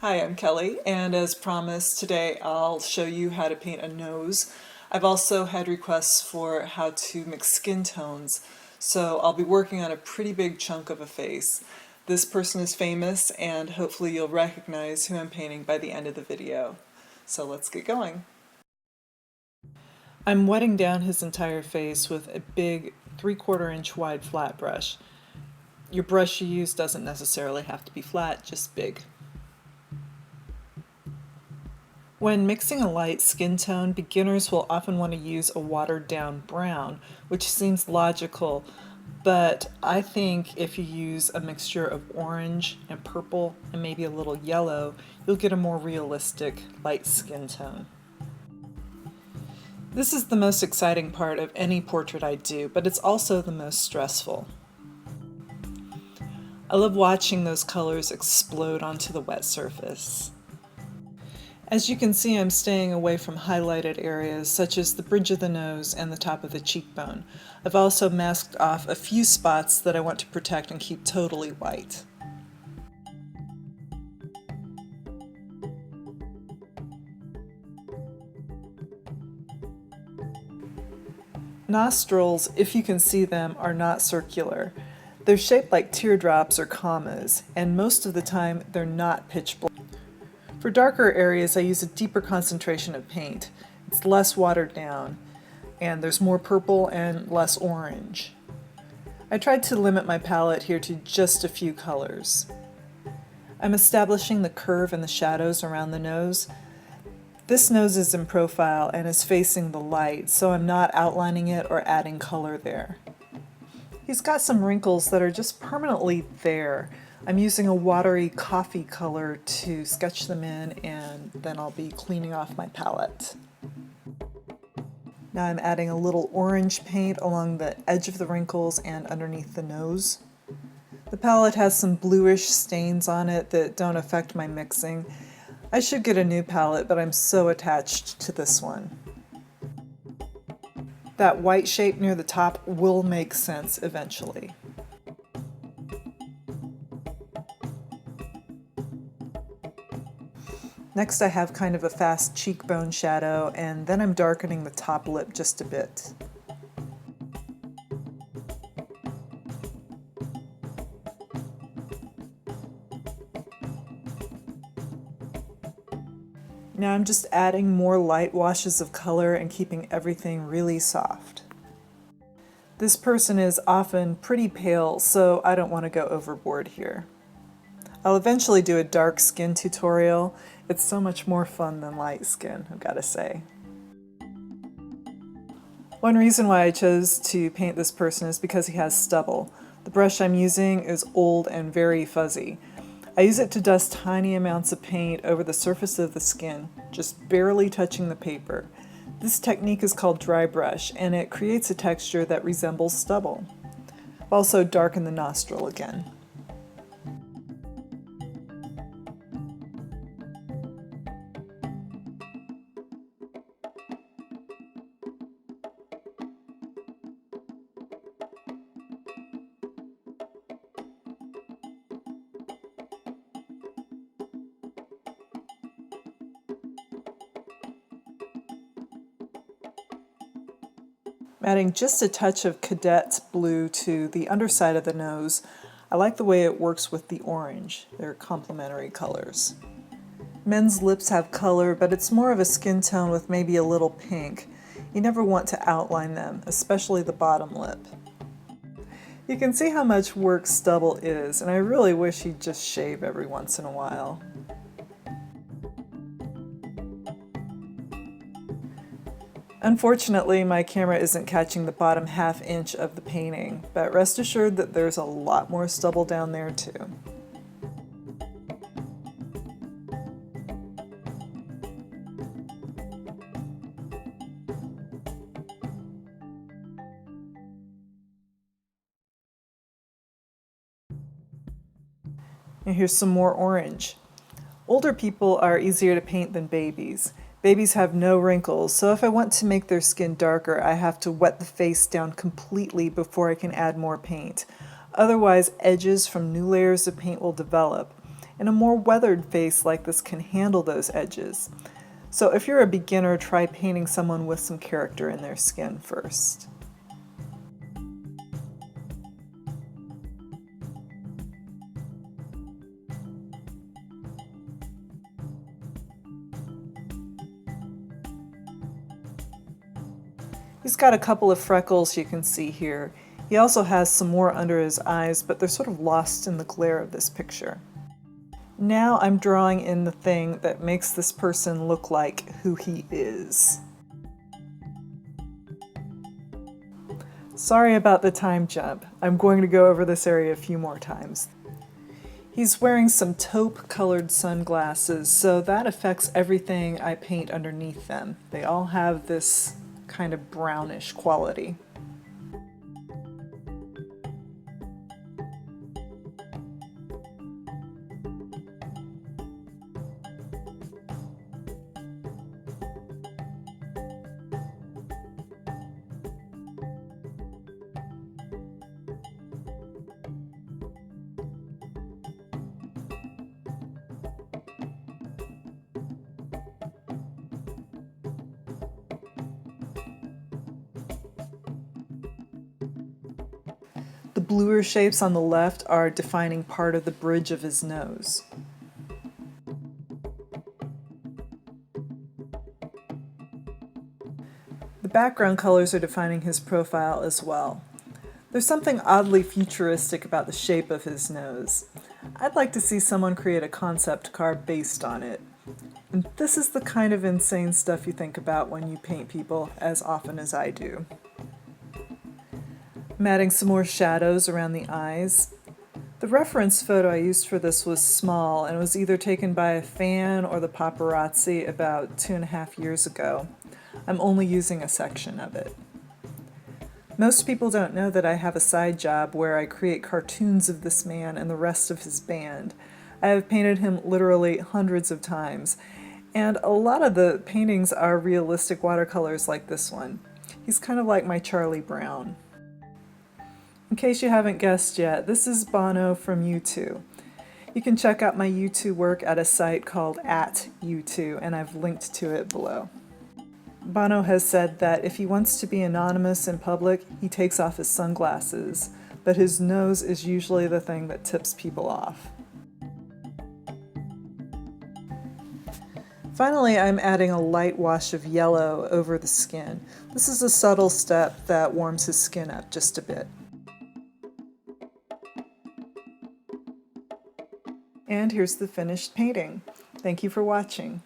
Hi, I'm Kelly, and as promised, today I'll show you how to paint a nose. I've also had requests for how to mix skin tones, so I'll be working on a pretty big chunk of a face. This person is famous, and hopefully you'll recognize who I'm painting by the end of the video. So let's get going. I'm wetting down his entire face with a big 3/4 inch wide flat brush. Your brush you use doesn't necessarily have to be flat, just big. When mixing a light skin tone, beginners will often want to use a watered down brown, which seems logical, but I think if you use a mixture of orange and purple and maybe a little yellow, you'll get a more realistic light skin tone. This is the most exciting part of any portrait I do, but it's also the most stressful. I love watching those colors explode onto the wet surface. As you can see, I'm staying away from highlighted areas such as the bridge of the nose and the top of the cheekbone. I've also masked off a few spots that I want to protect and keep totally white. Nostrils, if you can see them, are not circular. They're shaped like teardrops or commas, and most of the time they're not pitch black. For darker areas, I use a deeper concentration of paint. It's less watered down, and there's more purple and less orange. I tried to limit my palette here to just a few colors. I'm establishing the curve and the shadows around the nose. This nose is in profile and is facing the light, so I'm not outlining it or adding color there. He's got some wrinkles that are just permanently there. I'm using a watery coffee color to sketch them in, and then I'll be cleaning off my palette. Now I'm adding a little orange paint along the edge of the wrinkles and underneath the nose. The palette has some bluish stains on it that don't affect my mixing. I should get a new palette, but I'm so attached to this one. That white shape near the top will make sense eventually. Next I have kind of a fast cheekbone shadow, and then I'm darkening the top lip just a bit. Now I'm just adding more light washes of color and keeping everything really soft. This person is often pretty pale, so I don't want to go overboard here. I'll eventually do a dark skin tutorial. It's so much more fun than light skin, I've got to say. One reason why I chose to paint this person is because he has stubble. The brush I'm using is old and very fuzzy. I use it to dust tiny amounts of paint over the surface of the skin, just barely touching the paper. This technique is called dry brush, and it creates a texture that resembles stubble. I've also darkened the nostril again. Adding just a touch of Cadet's blue to the underside of the nose. I like the way it works with the orange. They're complementary colors. Men's lips have color, but it's more of a skin tone with maybe a little pink. You never want to outline them, especially the bottom lip. You can see how much work stubble is, and I really wish he'd just shave every once in a while. Unfortunately, my camera isn't catching the bottom ½ inch of the painting, but rest assured that there's a lot more stubble down there too. And here's some more orange. Older people are easier to paint than babies. Babies have no wrinkles, so if I want to make their skin darker, I have to wet the face down completely before I can add more paint. Otherwise, edges from new layers of paint will develop, and a more weathered face like this can handle those edges. So if you're a beginner, try painting someone with some character in their skin first. He's got a couple of freckles you can see here. He also has some more under his eyes, but they're sort of lost in the glare of this picture. Now I'm drawing in the thing that makes this person look like who he is. Sorry about the time jump. I'm going to go over this area a few more times. He's wearing some taupe-colored sunglasses, so that affects everything I paint underneath them. They all have this kind of brownish quality. The bluer shapes on the left are defining part of the bridge of his nose. The background colors are defining his profile as well. There's something oddly futuristic about the shape of his nose. I'd like to see someone create a concept car based on it. And this is the kind of insane stuff you think about when you paint people as often as I do. I'm adding some more shadows around the eyes. The reference photo I used for this was small and was either taken by a fan or the paparazzi about 2.5 years ago. I'm only using a section of it. Most people don't know that I have a side job where I create cartoons of this man and the rest of his band. I have painted him literally hundreds of times, and a lot of the paintings are realistic watercolors like this one. He's kind of like my Charlie Brown. In case you haven't guessed yet, this is Bono from U2. You can check out my U2 work at a site called @U2, and I've linked to it below. Bono has said that if he wants to be anonymous in public, he takes off his sunglasses, but his nose is usually the thing that tips people off. Finally, I'm adding a light wash of yellow over the skin. This is a subtle step that warms his skin up just a bit. And here's the finished painting. Thank you for watching.